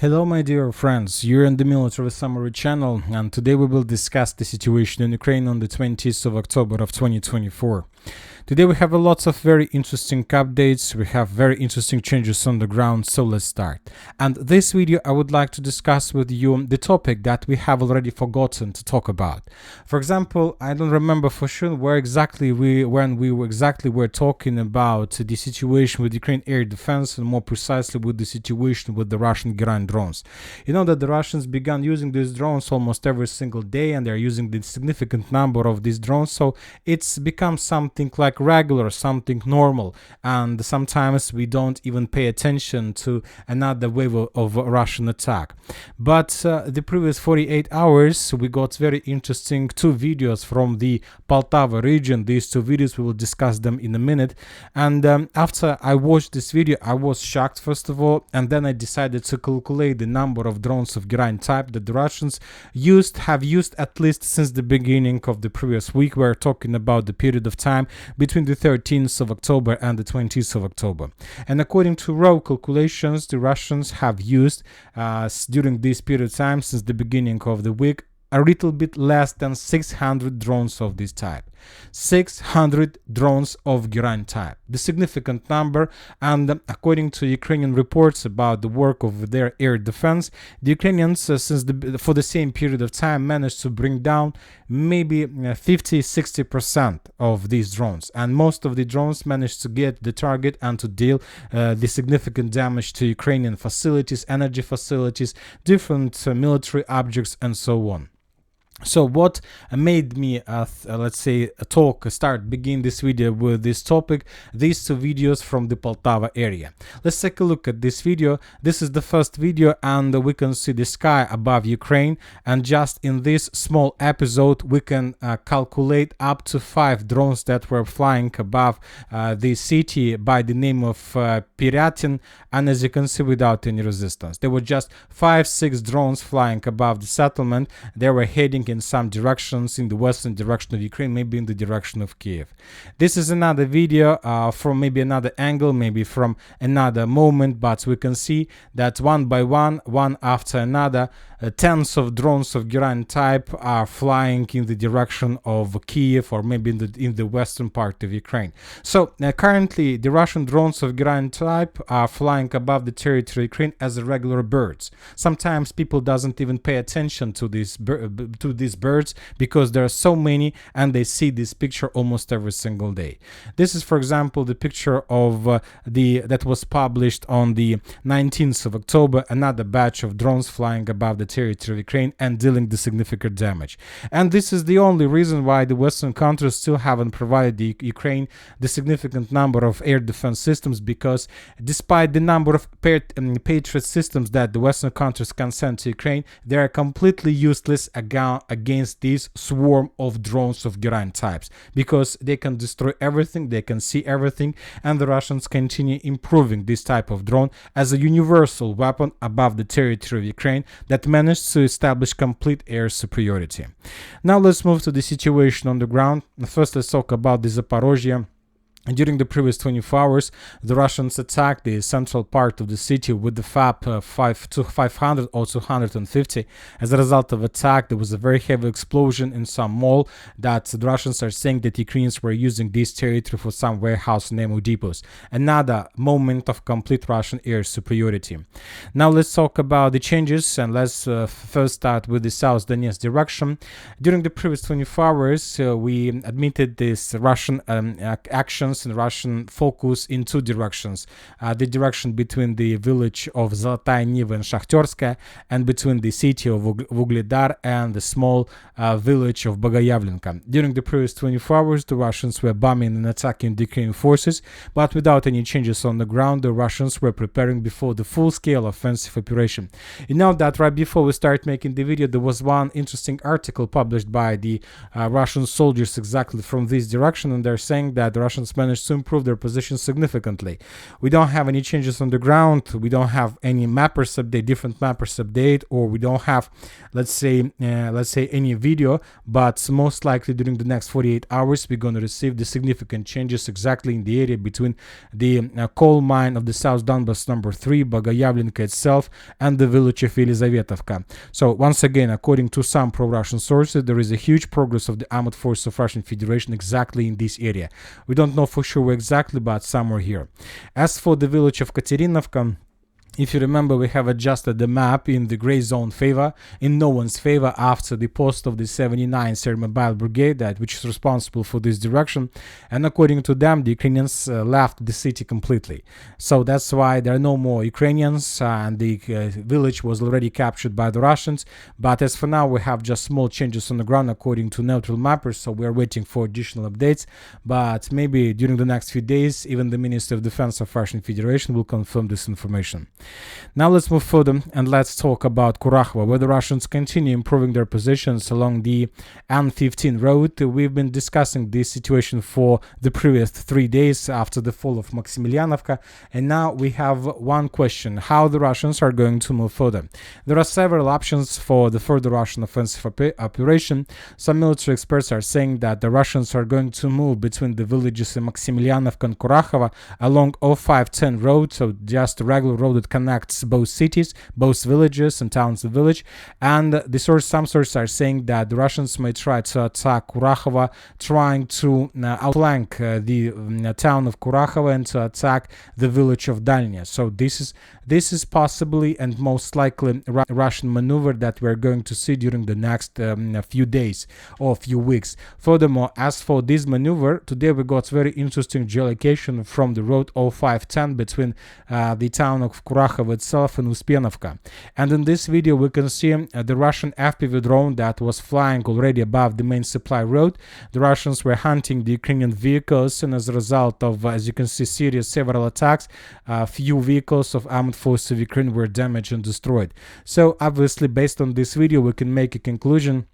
Hello my dear friends, you're in the Military Summary channel, and today we will discuss the situation in Ukraine on the 20th of October of 2024. Today we have a lot of very interesting updates, we have very interesting changes on the ground, so let's start. And this video I would like to discuss with you the topic that we have already forgotten to talk about. For example, I don't remember for sure where exactly we were talking about the situation with Ukraine air defense, and more precisely with the situation with the Russian Geran drones. You know that the Russians began using these drones almost every single day, and they're using the significant number of these drones, so it's become something like regular, something normal, and sometimes we don't even pay attention to another wave of Russian attack. But the previous 48 hours we got very interesting two videos from the Poltava region. These two videos, we will discuss them in a minute, and after I watched this video I was shocked first of all, and then I decided to calculate the number of drones of Geran type that the Russians have used at least since the beginning of the previous week. We're talking about the period of time between the 13th of October and the 20th of October. And according to raw calculations, the Russians have used during this period of time since the beginning of the week a little bit less than 600 drones of this type. 600 drones of Geran type, the significant number. And according to Ukrainian reports about the work of their air defense, the Ukrainians for the same period of time managed to bring down maybe 50-60% of these drones, and most of the drones managed to get the target and to deal the significant damage to Ukrainian facilities, energy facilities, different military objects, and so on. So what made me let's say begin this video with this topic? These two videos from the Poltava area. Let's take a look at this video. This is the first video, and we can see the sky above Ukraine, and just in this small episode we can calculate up to 5 drones that were flying above the city by the name of Pyryatin, and as you can see, without any resistance. There were just 5-6 drones flying above the settlement. They were heading in some directions, in the western direction of Ukraine, maybe in the direction of Kiev. This is another video from maybe another angle, maybe from another moment, but we can see that one by one after another, tens of drones of Geran type are flying in the direction of Kiev, or maybe in the western part of Ukraine. So currently the Russian drones of Geran type are flying above the territory of Ukraine as regular birds. Sometimes people doesn't even pay attention to these birds because there are so many, and they see this picture almost every single day. This is, for example, the picture of that was published on the 19th of October, another batch of drones flying above the territory of Ukraine and dealing the significant damage. And this is the only reason why the Western countries still haven't provided the Ukraine the significant number of air defense systems, because despite the number of Patriot systems that the Western countries can send to Ukraine, they are completely useless against this swarm of drones of Geran types, because they can destroy everything, they can see everything, and the Russians continue improving this type of drone as a universal weapon above the territory of Ukraine that managed to establish complete air superiority. Now let's move to the situation on the ground. First, let's talk about the Zaporozhye. During the previous 24 hours, the Russians attacked the central part of the city with the FAP 500 or 250. As a result of attack, there was a very heavy explosion in some mall that the Russians are saying that Ukrainians were using this territory for some warehouse and ammo depots. Another moment of complete Russian air superiority. Now let's talk about the changes, and let's first start with the South Donetsk direction. During the previous 24 hours, we admitted this Russian actions and Russian focus in two directions. The direction between the village of Zolotaya Niva and Shakhterskaya, and between the city of Ugledar and the small village of Bogoyavlenka. During the previous 24 hours, the Russians were bombing and attacking the Ukrainian forces, but without any changes on the ground. The Russians were preparing before the full-scale offensive operation. You know that right before we start making the video, there was one interesting article published by the Russian soldiers exactly from this direction, and they're saying that the Russians managed to improve their position significantly. We don't have any changes on the ground. We don't have any mappers update, different mappers update, or we don't have, let's say any video. But most likely during the next 48 hours, we're going to receive the significant changes exactly in the area between the coal mine of the South Donbass number 3, Bagayavlinka itself, and the village of Yelizavetovka. So once again, according to some pro-Russian sources, there is a huge progress of the armed force of Russian Federation exactly in this area. We don't know for sure where exactly, but somewhere here. As for the village of Katerinovka, if you remember, we have adjusted the map in the gray zone favor, in no one's favor, after the post of the 79 Sermobile Brigade, which is responsible for this direction. And according to them, the Ukrainians left the city completely. So that's why there are no more Ukrainians, and the village was already captured by the Russians. But as for now, we have just small changes on the ground according to neutral mappers, so we are waiting for additional updates. But maybe during the next few days, even the Minister of Defense of Russian Federation will confirm this information. Now let's move further and let's talk about Kurakhove, where the Russians continue improving their positions along the N15 road. We've been discussing this situation for the previous 3 days after the fall of Maximilianovka, and now we have one question: how the Russians are going to move further. There are several options for the further Russian offensive operation. Some military experts are saying that the Russians are going to move between the villages in Maximilianovka and Kurakhove along 0510 road, so just a regular road that connects both cities, both villages and towns of village. And some sources are saying that the Russians may try to attack Kurakhove, trying to outflank the town of Kurakhove and to attack the village of Dalnya. So this is possibly and most likely a Russian maneuver that we're going to see during the next few days or few weeks. Furthermore, as for this maneuver, today we got very interesting geolocation from the road 0510 between the town of Kurakhove itself and Uspienovka. And in this video we can see the Russian FPV drone that was flying already above the main supply road. The Russians were hunting the Ukrainian vehicles, and as a result of, as you can see, several attacks, few vehicles of armed forces of Ukraine were damaged and destroyed. So obviously, based on this video, we can make a conclusion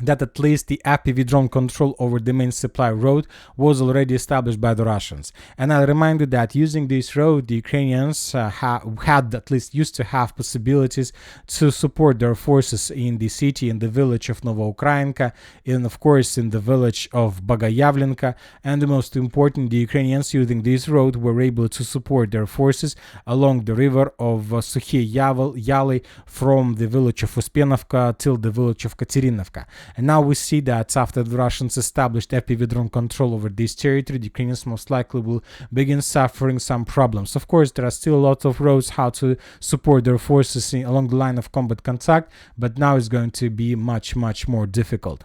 that at least the FPV drone control over the main supply road was already established by the Russians. And I'll remind you that using this road, the Ukrainians had at least used to have possibilities to support their forces in the city, in the village of Novohrodivka, and of course in the village of Bagayavlinka. And the most important, the Ukrainians using this road were able to support their forces along the river of Sukhiy Yali from the village of Uspienovka till the village of Katerinovka. And now we see that after the Russians established FPV drone control over this territory, the Ukrainians most likely will begin suffering some problems. Of course, there are still a lot of roads how to support their forces along the line of combat contact, but now it's going to be much more difficult.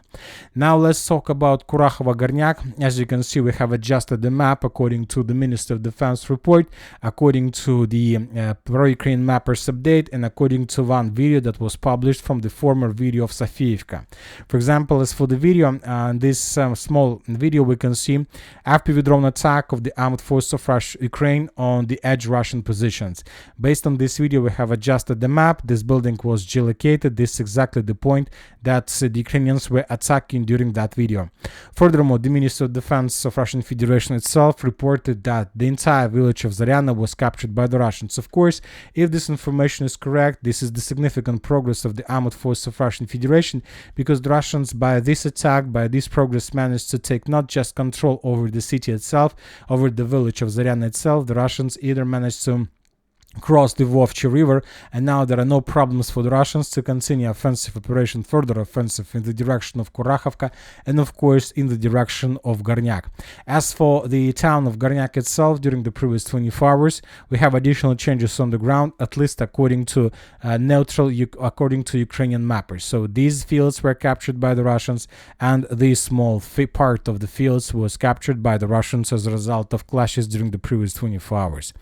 Now let's talk about Kurakhove-Gornyak. As you can see, we have adjusted the map according to the Minister of Defense report, according to the pro-Ukraine mappers update, and according to one video that was published from the former video of Sofiivka. For example, as for the video, this small video, we can see FPV drone attack of the armed force of Ukraine on the edge Russian positions. Based on this video, we have adjusted the map. This building was geolocated. This is exactly the point that the Ukrainians were attacking during that video. Furthermore, the Minister of Defense of Russian Federation itself reported that the entire village of Zaryana was captured by the Russians. Of course, if this information is correct, this is the significant progress of the armed force of Russian Federation, because the Russians, by this attack, by this progress, managed to take not just control over the city itself, over the village of Zaryana itself. The Russians either managed to cross the Vovchi River, and now there are no problems for the Russians to continue offensive operation, further offensive in the direction of Kurakhovka and of course in the direction of Gornyak. As for the town of Gornyak itself, during the previous 24 hours, we have additional changes on the ground, at least according to according to Ukrainian mappers. So these fields were captured by the Russians, and this small part of the fields was captured by the Russians as a result of clashes during the previous 24 hours.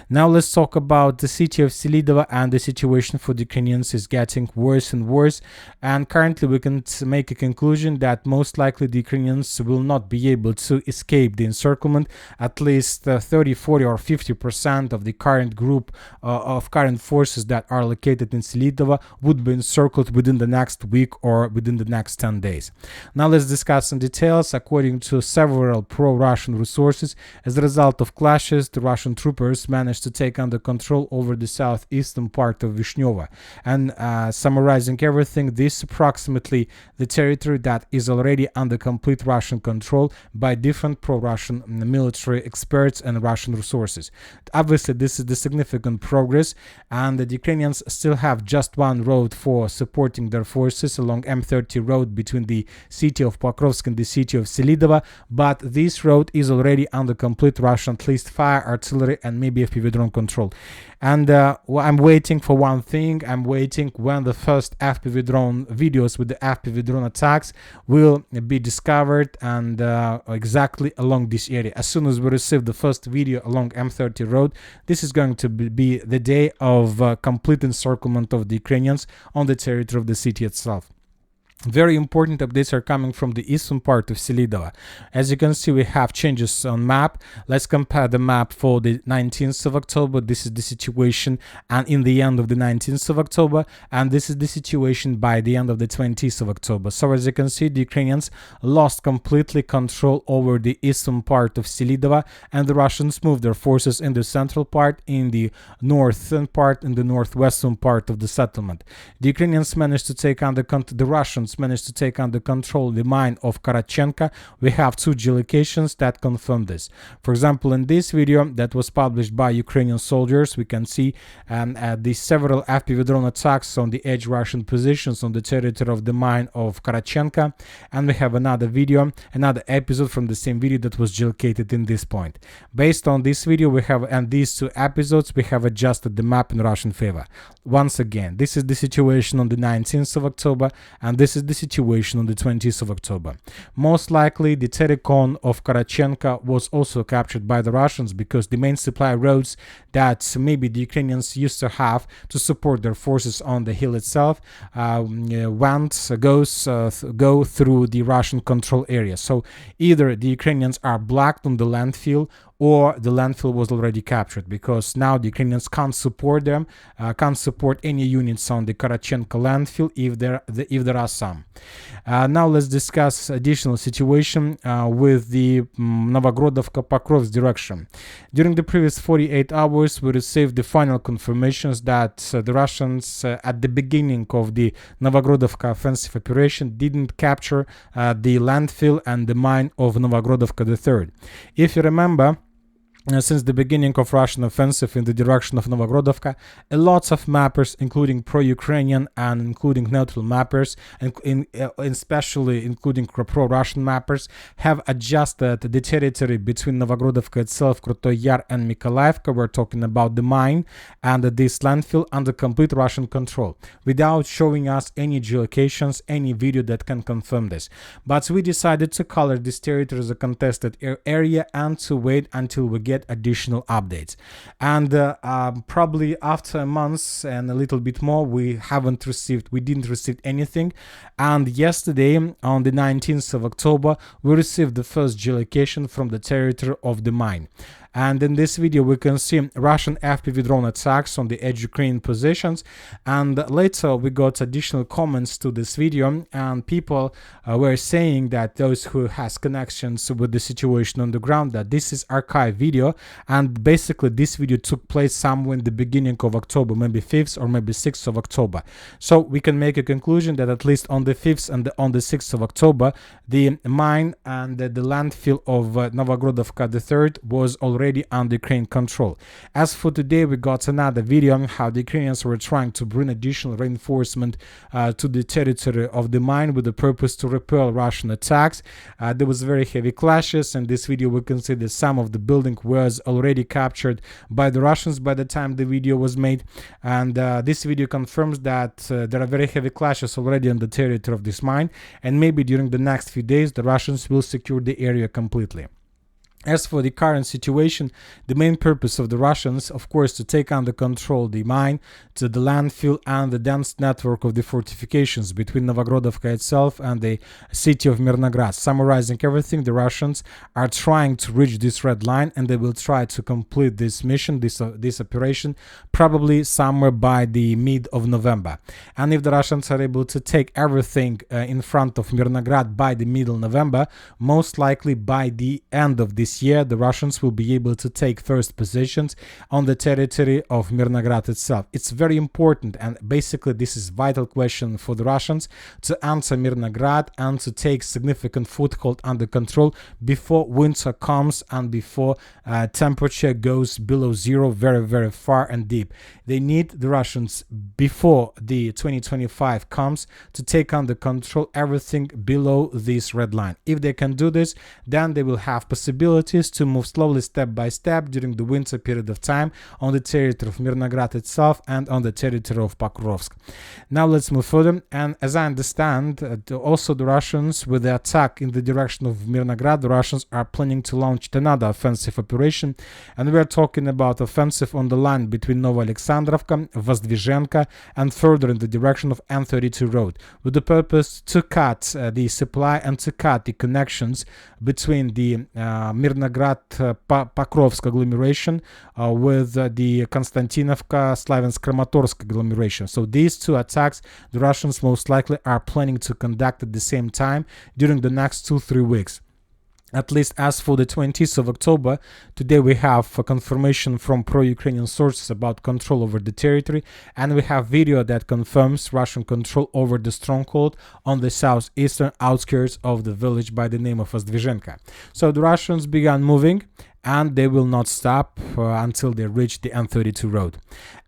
Now let's talk about about the city of Selydove, and the situation for the Ukrainians is getting worse and worse. And currently we can make a conclusion that most likely the Ukrainians will not be able to escape the encirclement. At least 30, 40 or 50% of the current group of current forces that are located in Selydove would be encircled within the next week or within the next 10 days. Now let's discuss some details. According to several pro-Russian resources, as a result of clashes, the Russian troopers managed to take under control over the southeastern part of Vishnyovo. And summarizing everything, this is approximately the territory that is already under complete Russian control by different pro-Russian military experts and Russian resources. Obviously, this is the significant progress, and the Ukrainians still have just one road for supporting their forces along M30 road between the city of Pokrovsk and the city of Selydove, but this road is already under complete Russian, at least fire, artillery, and maybe FPV drone control. And I'm waiting for one thing. I'm waiting when the first FPV drone videos with the FPV drone attacks will be discovered, and exactly along this area. As soon as we receive the first video along M30 road, this is going to be the day of complete encirclement of the Ukrainians on the territory of the city itself. Very important updates are coming from the eastern part of Selydove. As you can see, we have changes on map. Let's compare the map for the 19th of October. This is the situation and in the end of the 19th of October, and this is the situation by the end of the 20th of October. So as you can see, the Ukrainians lost completely control over the eastern part of Selydove, and the Russians moved their forces in the central part, in the northern part, in the northwestern part of the settlement. The Ukrainians managed to take under control, the Russians managed to take under control the mine of Kurakhove. We have two geolocations that confirm this. For example, in this video that was published by Ukrainian soldiers, we can see the several FPV drone attacks on the edge Russian positions on the territory of the mine of Kurakhove, and we have another video, another episode from the same video that was geolocated in this point. Based on this video, we have, and these two episodes, we have adjusted the map in Russian favor. Once again, this is the situation on the 19th of October, and this is the situation on the 20th of October. Most likely, the telecom of Kurakhove was also captured by the Russians, because the main supply roads that maybe the Ukrainians used to have to support their forces on the hill itself go through the Russian control area. So either the Ukrainians are blocked on the landfill, or the landfill was already captured, because now the Ukrainians can't support them, can't support any units on the Kurakhove landfill if there are some. Now let's discuss additional situation with the Novohrodivka Pokrovsk direction. During the previous 48 hours, we received the final confirmations that the Russians at the beginning of the Novohrodivka offensive operation didn't capture the landfill and the mine of Novohrodivka III. If you remember, since the beginning of Russian offensive in the direction of Novohrodivka, a lot of mappers, including pro-Ukrainian and including neutral mappers, and especially including pro-Russian mappers, have adjusted the territory between Novohrodivka itself, Krutoy Yar, and Mykolaiivka. We're talking about the mine and this landfill under complete Russian control, without showing us any geolocations, any video that can confirm this. But we decided to color this territory as a contested area and to wait until we get additional updates. And probably after a month and a little bit more, we didn't receive anything. And yesterday, on the 19th of October, we received the first geolocation from the territory of the mine. And in this video, we can see Russian FPV drone attacks on the edge Ukrainian positions. And later, we got additional comments to this video, and people were saying that those who has connections with the situation on the ground, that this is archive video, and basically this video took place somewhere in the beginning of October, maybe 5th or maybe 6th of October. So we can make a conclusion that at least on the 5th and on the 6th of October, the mine and the landfill of Novohrodivka III was already under Ukraine control. As for today, we got another video on how the Ukrainians were trying to bring additional reinforcement to the territory of the mine with the purpose to repel Russian attacks. There was very heavy clashes. In this video, we can see that some of the building was already captured by the Russians by the time the video was made. And this video confirms that there are very heavy clashes already on the territory of this mine, and maybe during the next few days, the Russians will secure the area completely. As for the current situation, the main purpose of the Russians, of course, to take under control the mine, to the landfill, and the dense network of the fortifications between Novohrodivka itself and the city of Mirnograd. Summarizing everything, the Russians are trying to reach this red line, and they will try to complete this mission, this operation, probably somewhere by the mid of November. And if the Russians are able to take everything in front of Mirnograd by the middle of November, most likely by the end of this year, the Russians will be able to take first positions on the territory of Mirnograd itself. It's very important, and basically this is vital question for the Russians to answer Mirnograd and to take significant foothold under control before winter comes and before temperature goes below zero very far and deep. They need the Russians before the 2025 comes to take under control everything below this red line. If they can do this, then they will have possibility to move slowly step by step during the winter period of time on the territory of Mirnograd itself and on the territory of Pokrovsk. Now let's move further, and as I understand, also the Russians, with the attack in the direction of Mirnograd, the Russians are planning to launch another offensive operation, and we are talking about offensive on the line between Novoalexandrovka, Vozdvizhenka, and further in the direction of N32 road, with the purpose to cut the supply and to cut the connections between the Mirnograd-Pokrovsk agglomeration with the Konstantinovka-Slaviansk-Kramatorsk agglomeration. So these two attacks the Russians most likely are planning to conduct at the same time during the next 2-3 weeks. At least as for the 20th of October, today we have a confirmation from pro-Ukrainian sources about control over the territory, and we have video that confirms Russian control over the stronghold on the southeastern outskirts of the village by the name of Vozdvizhenka. So the Russians began moving, and they will not stop until they reach the N32 road.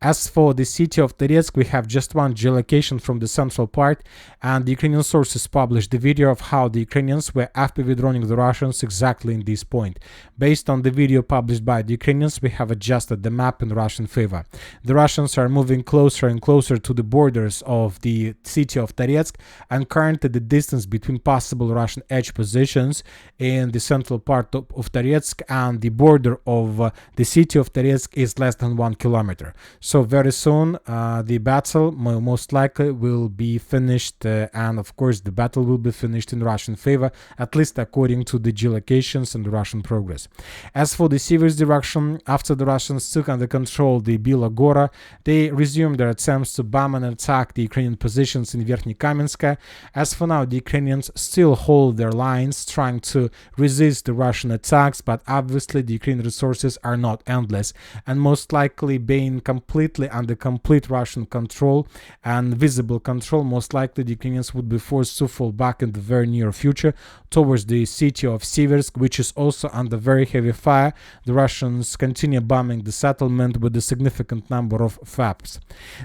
As for the city of Toretsk, we have just one geolocation from the central part, and the Ukrainian sources published the video of how the Ukrainians were after withdrawing the Russians exactly in this point. Based on the video published by the Ukrainians, we have adjusted the map in Russian favor. The Russians are moving closer and closer to the borders of the city of Toretsk, and currently the distance between possible Russian edge positions in the central part of Toretsk and the border of the city of Toretsk is less than 1 kilometer. So very soon the battle most likely will be finished, and of course the battle will be finished in Russian favor, at least according to the geolocations and the Russian progress. As for the Sivers direction, after the Russians took under control the Bila Gora, they resumed their attempts to bomb and attack the Ukrainian positions in Verkhnyi Kamensk. As for now, the Ukrainians still hold their lines, trying to resist the Russian attacks, but obviously the Ukrainian resources are not endless, and most likely being completely under complete Russian control and visible control, most likely the Ukrainians would be forced to fall back in the very near future towards the city of Siversk, which is also under very heavy fire. The Russians continue bombing the settlement with a significant number of FAPs.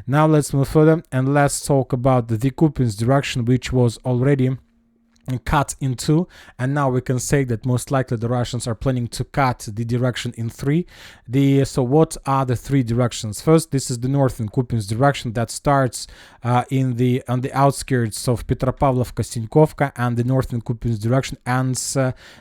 Now let's move further and let's talk about the Kupyansk direction, which was already cut in two, and now we can say that most likely the Russians are planning to cut the direction in three. So what are the three directions? First, this is the northern Kupyansk direction that starts on the outskirts of Petropavlovka-Sinkovka, and the northern Kupyansk direction ends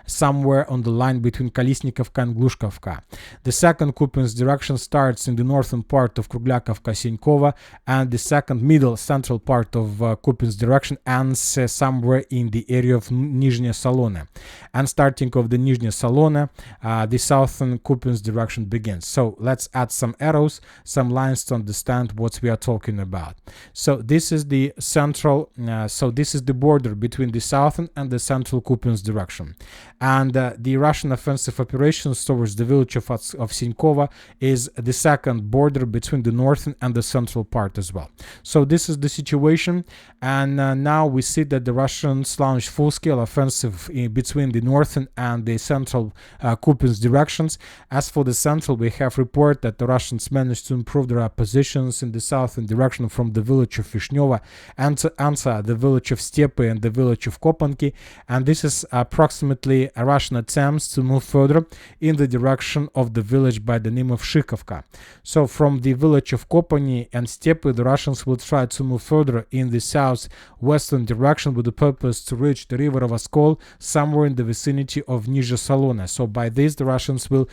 somewhere on the line between Kolesnikovka and Glushkovka. The second Kupyansk direction starts in the northern part of Kruglakovka-Sinkova, and the second middle central part of Kupyansk direction ends somewhere in the area of Nizhny Salone, and starting of the Nizhny Salone, the southern Kupyansk direction begins. So let's add some arrows, some lines to understand what we are talking about. So this is the central, this is the border between the southern and the central Kupyansk direction, and the Russian offensive operations towards the village of Sinkova is the second border between the northern and the central part as well. So this is the situation, and now we see that the Russians launched full-scale offensive between the northern and the central Kupyansk directions. As for the central, we have report that the Russians managed to improve their positions in the southern direction from the village of Vishneva and to answer the village of Stepe and the village of Kopanki, and this is approximately a Russian attempts to move further in the direction of the village by the name of Shikovka. So from the village of Kopani and Stepe, the Russians will try to move further in the southwestern direction with the purpose to reach reach the river of Oskil somewhere in the vicinity of Nizhny Salona. So by this, the Russians will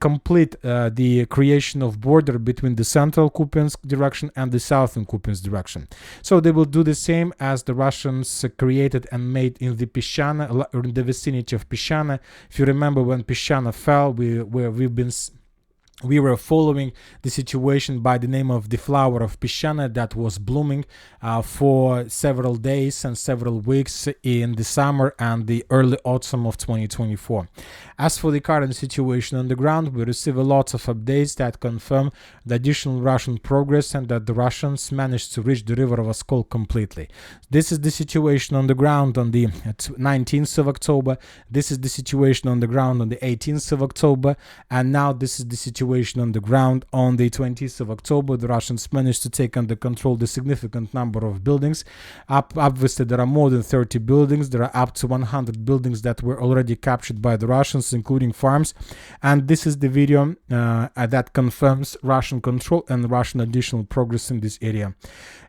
complete the creation of border between the central Kupyansk direction and the southern Kupyansk direction. So they will do the same as the Russians created and made in the Pischana, or in the vicinity of Pischana. If you remember, when Pischana fell, we were following the situation by the name of the flower of Pischana that was blooming for several days and several weeks in the summer and the early autumn of 2024. As for the current situation on the ground, we receive a lot of updates that confirm the additional Russian progress and that the Russians managed to reach the river of Oskil completely. This is the situation on the ground on the 19th of October. This is the situation on the ground on the 18th of October. And now this is the situation on the ground on the 20th of October. The Russians managed to take under control the significant number of buildings. Obviously, there are more than 30 buildings. There are up to 100 buildings that were already captured by the Russians, including farms. And this is the video that confirms Russian control and Russian additional progress in this area.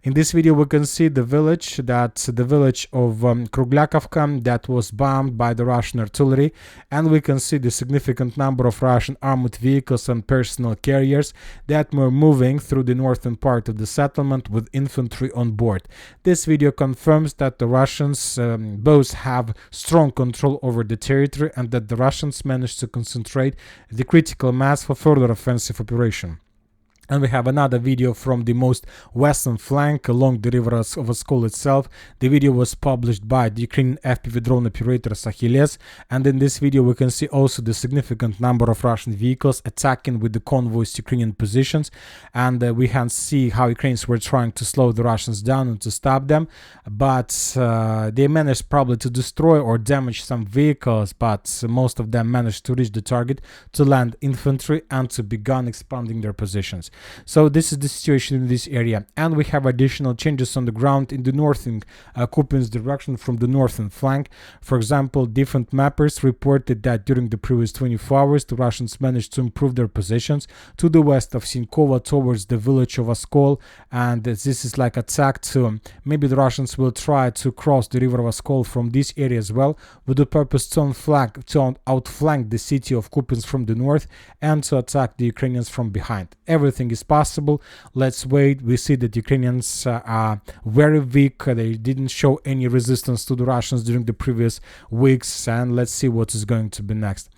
In this video, we can see the village of Kurakhove that was bombed by the Russian artillery, and we can see the significant number of Russian armored vehicles and personal carriers that were moving through the northern part of the settlement with infantry on board. This video confirms that the Russians both have strong control over the territory and that the Russians managed to concentrate the critical mass for further offensive operation. And we have another video from the most western flank along the river of Oskil itself. The video was published by the Ukrainian FPV drone operator Achilles. And in this video we can see also the significant number of Russian vehicles attacking with the convoys Ukrainian positions. And we can see how Ukrainians were trying to slow the Russians down and to stop them. But they managed probably to destroy or damage some vehicles, but most of them managed to reach the target, to land infantry and to begin expanding their positions. So this is the situation in this area, and we have additional changes on the ground in the northern Kupyansk direction from the northern flank. For example, different mappers reported that during the previous 24 hours the Russians managed to improve their positions to the west of Sinkova towards the village of Oskil, and this is like attack to maybe the Russians will try to cross the river of Oskil from this area as well, with the purpose to outflank the city of Kupyansk from the north and to attack the Ukrainians from behind. Everything is possible. Let's wait. We see that Ukrainians are very weak. They didn't show any resistance to the Russians during the previous weeks, and let's see what is going to be next.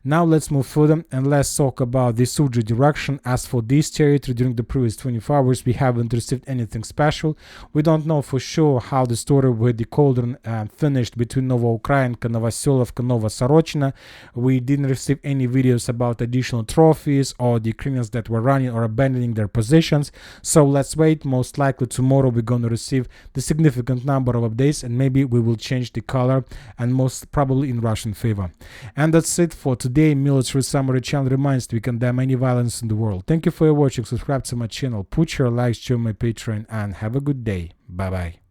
Now let's move further and let's talk about the Suji direction. As for this territory, during the previous 24 hours we haven't received anything special. We don't know for sure how the story with the cauldron finished between Novohrodivka, Novoselovka, Novosorochina. We didn't receive any videos about additional trophies or the Ukrainians that were running or abandoning their positions. So let's wait. Most likely tomorrow we're going to receive the significant number of updates, and maybe we will change the color, and most probably in Russian favor. And that's it for today. Military Summary channel reminds we condemn any violence in the world. Thank you for your watching. Subscribe to my channel, put your likes, join my Patreon, and have a good day. Bye bye.